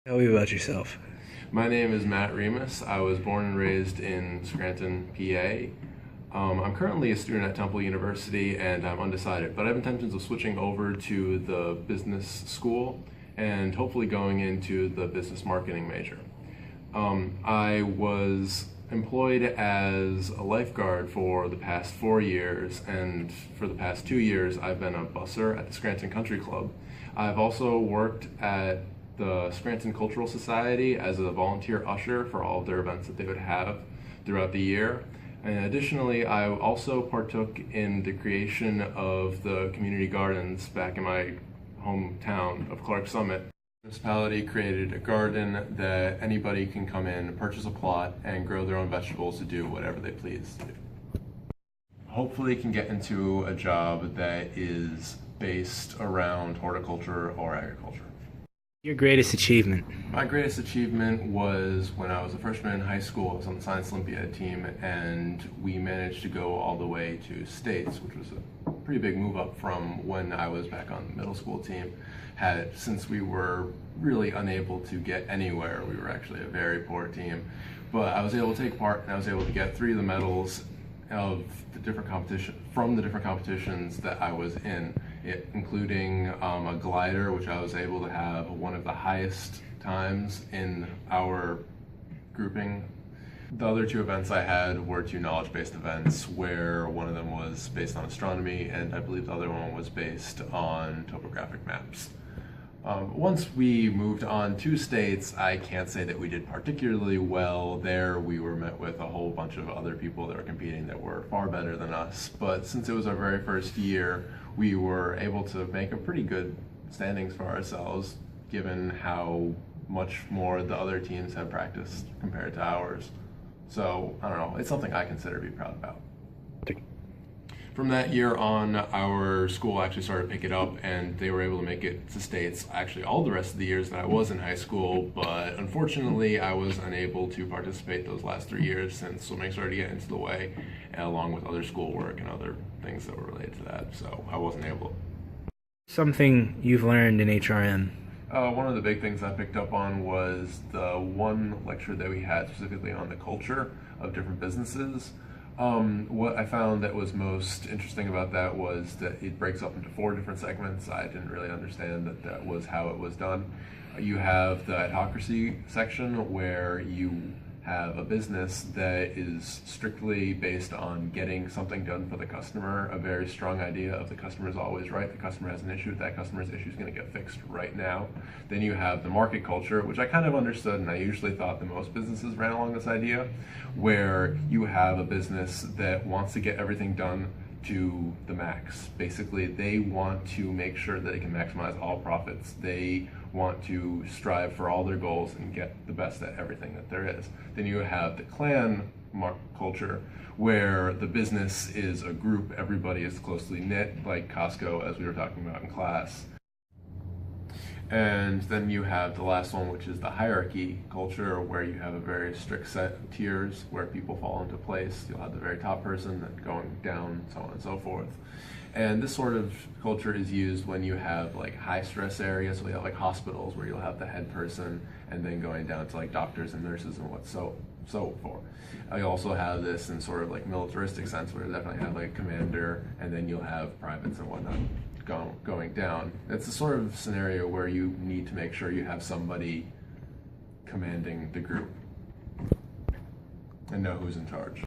Tell me about yourself. My name is Matt Remus. I was born and raised in Scranton, PA. I'm currently a student at Temple University and I'm undecided, but I have intentions of switching over to the business school and hopefully going into the business marketing major. I was employed as a lifeguard for the past 4 years, and for the past 2 years, I've been a busser at the Scranton Country Club. I've also worked at the Scranton Cultural Society as a volunteer usher for all of their events that they would have throughout the year. And additionally, I also partook in the creation of the community gardens back in my hometown of Clark Summit. The municipality created a garden that anybody can come in, purchase a plot, and grow their own vegetables to do whatever they please to do. Hopefully can get into a job that is based around horticulture or agriculture. Your greatest achievement. My greatest achievement was when I was a freshman in high school. I was on the Science Olympiad team, and we managed to go all the way to states, which was a pretty big move up from when I was back on the middle school team. Since we were really unable to get anywhere, we were actually a very poor team. But I was able to take part, and I was able to get 3 of the medals of the different competitions that I was in, including a glider, which I was able to have one of the highest times in our grouping. The other 2 events I had were 2 knowledge-based events, where one of them was based on astronomy, and I believe the other one was based on topographic maps. Once we moved on to states, I can't say that we did particularly well there. We were met with a whole bunch of other people that were competing that were far better than us. But since it was our very first year, we were able to make a pretty good standings for ourselves, given how much more the other teams had practiced compared to ours. So, I don't know, it's something I consider to be proud about. From that year on, our school actually started to pick it up, and they were able to make it to states actually all the rest of the years that I was in high school, but unfortunately I was unable to participate those last 3 years since swimming started to get into the way, along with other schoolwork and other things that were related to that, so I wasn't able. Something you've learned in HRM. One of the big things I picked up on was the one lecture that we had specifically on the culture of different businesses. What I found that was most interesting about that was that it breaks up into 4 different segments. I didn't really understand that that was how it was done. You have the adhocracy section, where you have a business that is strictly based on getting something done for the customer, a very strong idea of the customer is always right, the customer has an issue, that customer's issue is going to get fixed right now. Then you have the market culture, which I kind of understood, and I usually thought that most businesses ran along this idea, where you have a business that wants to get everything done to the max. Basically, they want to make sure that they can maximize all profits. They want to strive for all their goals and get the best at everything that there is. Then you have the clan culture, where the business is a group, everybody is closely knit, like Costco, as we were talking about in class. And then you have the last one, which is the hierarchy culture, where you have a very strict set of tiers where people fall into place. You'll have the very top person, then going down, so on and so forth. And this sort of culture is used when you have like high stress areas, so you have like hospitals where you'll have the head person, and then going down to like doctors and nurses and what so forth. I also have this in sort of like militaristic sense, where you definitely have like a commander, and then you'll have privates and whatnot going down. It's a sort of scenario where you need to make sure you have somebody commanding the group and know who's in charge.